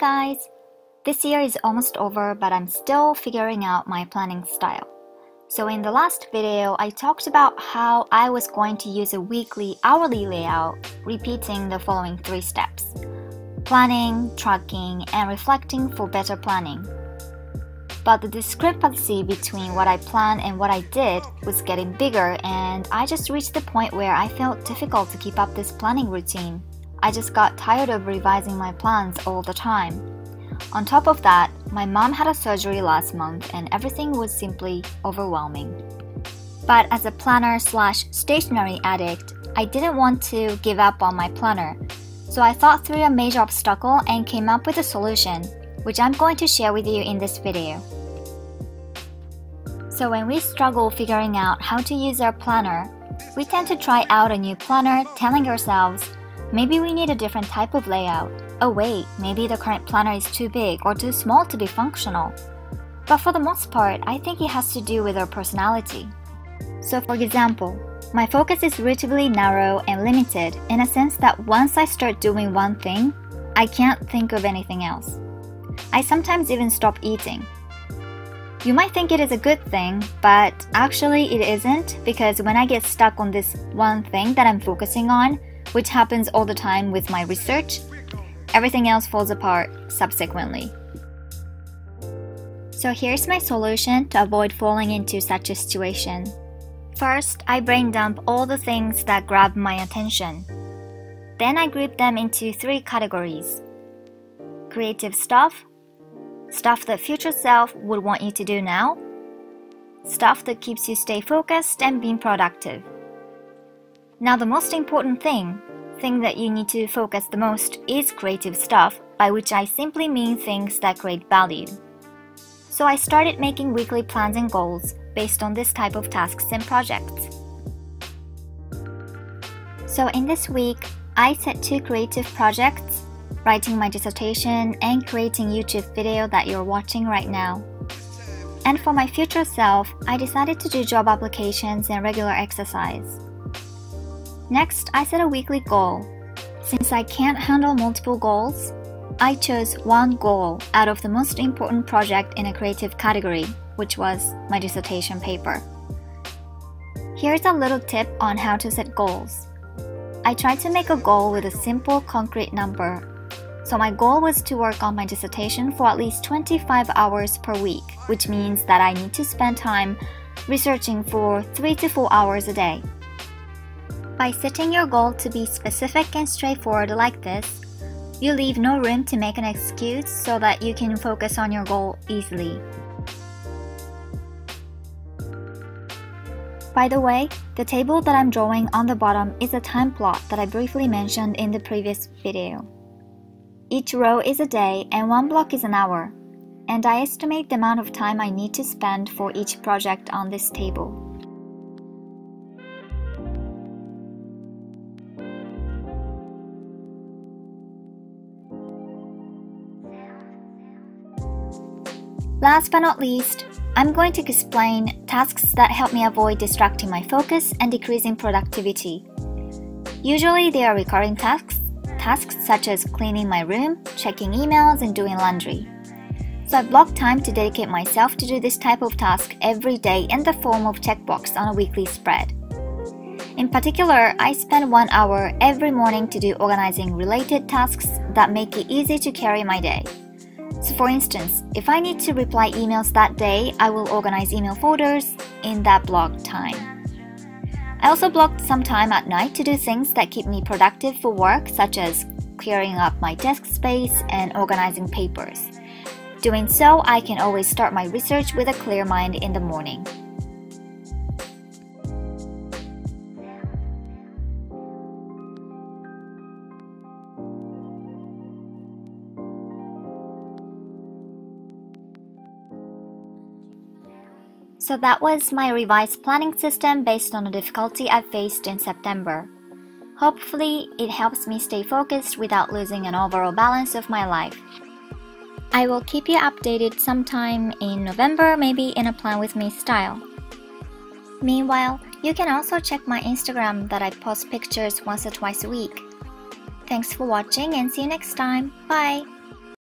guys! This year is almost over, but I'm still figuring out my planning style. So in the last video, I talked about how I was going to use a weekly hourly layout, repeating the following 3 steps: planning, tracking, and reflecting for better planning. But the discrepancy between what I planned and what I did was getting bigger, and I just reached the point where I felt difficult to keep up this planning routine. I just got tired of revising my plans all the time. On top of that, my mom had a surgery last month and everything was simply overwhelming. But as a planner/stationery addict, I didn't want to give up on my planner. So I thought through a major obstacle and came up with a solution, which I'm going to share with you in this video. So when we struggle figuring out how to use our planner, we tend to try out a new planner, telling ourselves, maybe we need a different type of layout. Oh wait, maybe the current planner is too big or too small to be functional. But for the most part, I think it has to do with our personality. So for example, my focus is relatively narrow and limited in a sense that once I start doing one thing, I can't think of anything else. I sometimes even stop eating. You might think it is a good thing, but actually it isn't, because when I get stuck on this one thing that I'm focusing on, which happens all the time with my research, everything else falls apart subsequently. So here's my solution to avoid falling into such a situation. First, I brain dump all the things that grab my attention. Then I group them into 3 categories: creative stuff, stuff that future self would want you to do now, stuff that keeps you stay focused and being productive. Now the most important thing that you need to focus the most is creative stuff, by which I simply mean things that create value. So I started making weekly plans and goals based on this type of tasks and projects. So in this week, I set 2 creative projects: writing my dissertation and creating YouTube video that you're watching right now. And for my future self, I decided to do job applications and regular exercise. Next, I set a weekly goal. Since I can't handle multiple goals, I chose one goal out of the most important project in a creative category, which was my dissertation paper. Here's a little tip on how to set goals. I tried to make a goal with a simple, concrete number. So my goal was to work on my dissertation for at least 25 hours per week, which means that I need to spend time researching for 3 to 4 hours a day. By setting your goal to be specific and straightforward like this, you leave no room to make an excuse so that you can focus on your goal easily. By the way, the table that I'm drawing on the bottom is a time plot that I briefly mentioned in the previous video. Each row is a day and one block is an hour, and I estimate the amount of time I need to spend for each project on this table. Last but not least, I'm going to explain tasks that help me avoid distracting my focus and decreasing productivity. Usually they are recurring tasks such as cleaning my room, checking emails, and doing laundry. So I block time to dedicate myself to do this type of task every day in the form of checkbox on a weekly spread. In particular, I spend 1 hour every morning to do organizing related tasks that make it easy to carry my day. So for instance, if I need to reply emails that day, I will organize email folders in that blocked time. I also blocked some time at night to do things that keep me productive for work, such as clearing up my desk space and organizing papers. Doing so, I can always start my research with a clear mind in the morning. So that was my revised planning system based on the difficulty I faced in September. Hopefully, it helps me stay focused without losing an overall balance of my life. I will keep you updated sometime in November, maybe in a Plan With Me style. Meanwhile, you can also check my Instagram that I post pictures once or twice a week. Thanks for watching and see you next time. Bye!